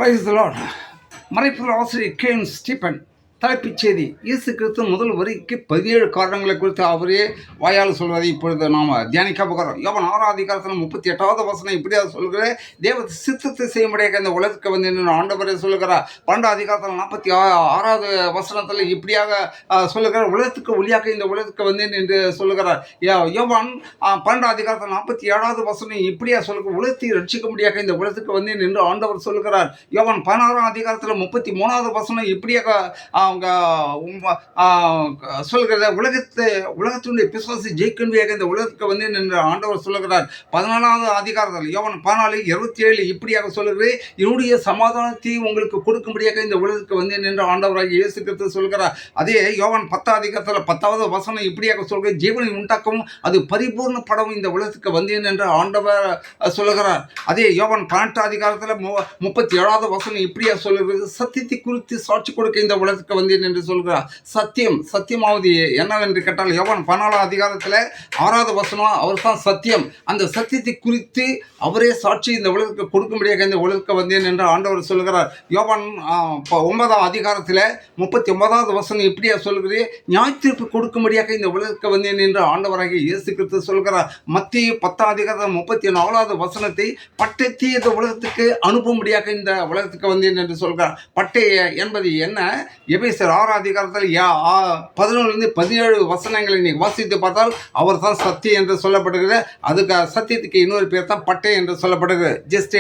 Praise the Lord. மறைப்பொருள் ஆசிரியர் can Stephen. தலைப்புச் செய்தி: இயேசு கிறிஸ்து முதல் வரிக்கு 17 காரணங்களை குறித்து அவரே வாயால் சொல்வதை இப்பொழுது நாம் தியானிக்க போகிறோம். யோவான் 6 அதிகாரத்தில் 38வது வசனம் இப்படியாக சொல்கிற, தேவ சித்தத்தை செய்யும்படியாக இந்த உலகத்துக்கு வந்து ஆண்டவரே சொல்லுகிறார். 12 அதிகாரத்தில் 46வது வசனத்தில் இப்படியாக சொல்லுகிறார், உலகத்துக்கு ஒளியாக இந்த உலகத்துக்கு வந்தேன் என்று சொல்லுகிறார். யோவான் 12 அதிகாரத்தில் 47வது வசனம் இப்படியா சொல்லுங்க, உலகத்தை ரட்சிக்க முடியாக இந்த உலகத்துக்கு வந்தேன் என்று ஆண்டவர் சொல்லுகிறார். யோவான் 16ஆம் அதிகாரத்தில் 33வது வசனம் இப்படியாக அவங்க சொல்கிறத, உலகத்தினுடைய பிசாசு ஜெயிக்கண்டியாக இந்த உலகத்துக்கு வந்தேன் என்று ஆண்டவர் சொல்லுகிறார். 14வது அதிகாரத்தில் யோவான் 14:27 இப்படியாக சொல்லுகிறது, என்னுடைய சமாதானத்தை உங்களுக்கு கொடுக்கும்படியாக இந்த உலகத்துக்கு வந்தேன் என்று ஆண்டவராகிய இயேசு கிறிஸ்து சொல்கிறார். அதே யோவான் 10 அதிகாரத்தில் 10வது வசனம் இப்படியாக சொல்கிறது, ஜீவனை உண்டாக்கவும் அது பரிபூர்ணப்படவும் இந்த உலகத்துக்கு வந்தேன் என்று ஆண்டவர் சொல்லுகிறார். அதே யோவான் 18 அதிகாரத்தில் 37வது வசனம் இப்படியாக சொல்லுகிறது, சத்தியத்தை குறித்து சாட்சி கொடுக்க இந்த உலகத்துக்கு வந்தேன் என்று சொல்கிறார். சத்தியமாவது என்னவென்று கேட்டால், யோவான் 14 அதிகாரத்தில் 6வது வசனம், அவர் தான் சத்தியம். அந்த சத்தியத்தை குறித்து அவரே சாட்சி இந்த உலகத்துக்கு கொடுக்கும்படியாக இந்த உலகத்துக்கு வந்தேன் என்று ஆண்டவர் சொல்கிறார். யோவான் 9ஆம் அதிகாரத்தில் 39வது வசனம் இப்படியா சொல்கிறது, நியாயத்தீர்ப்பு கொடுக்கும்படியாக இந்த உலகத்துக்கு வந்தேன் என்று ஆண்டவராகிய இயேசு கிறிஸ்து சொல்கிறார். மத்திய 10ஆம் அதிகாரத்தில் 34வது வசனத்தை, பட்டத்தை இந்த உலகத்துக்கு அனுப்பும்படியாக இந்த உலகத்துக்கு வந்தேன் என்று சொல்கிறார். பட்டை என்பது என்ன? எபேசியர் 6ஆம் அதிகாரத்தில் 11-17 வசனங்களை நீ வாசித்து பார்த்தால் அவர் தான் சத்தியம் என்று சொல்லப்படுகிறது. அதுக்கு சத்தியத்துக்கு இன்னொரு பேர் தான் பட்டை என்று சொல்லப்படுகிறது. ஜஸ்ட்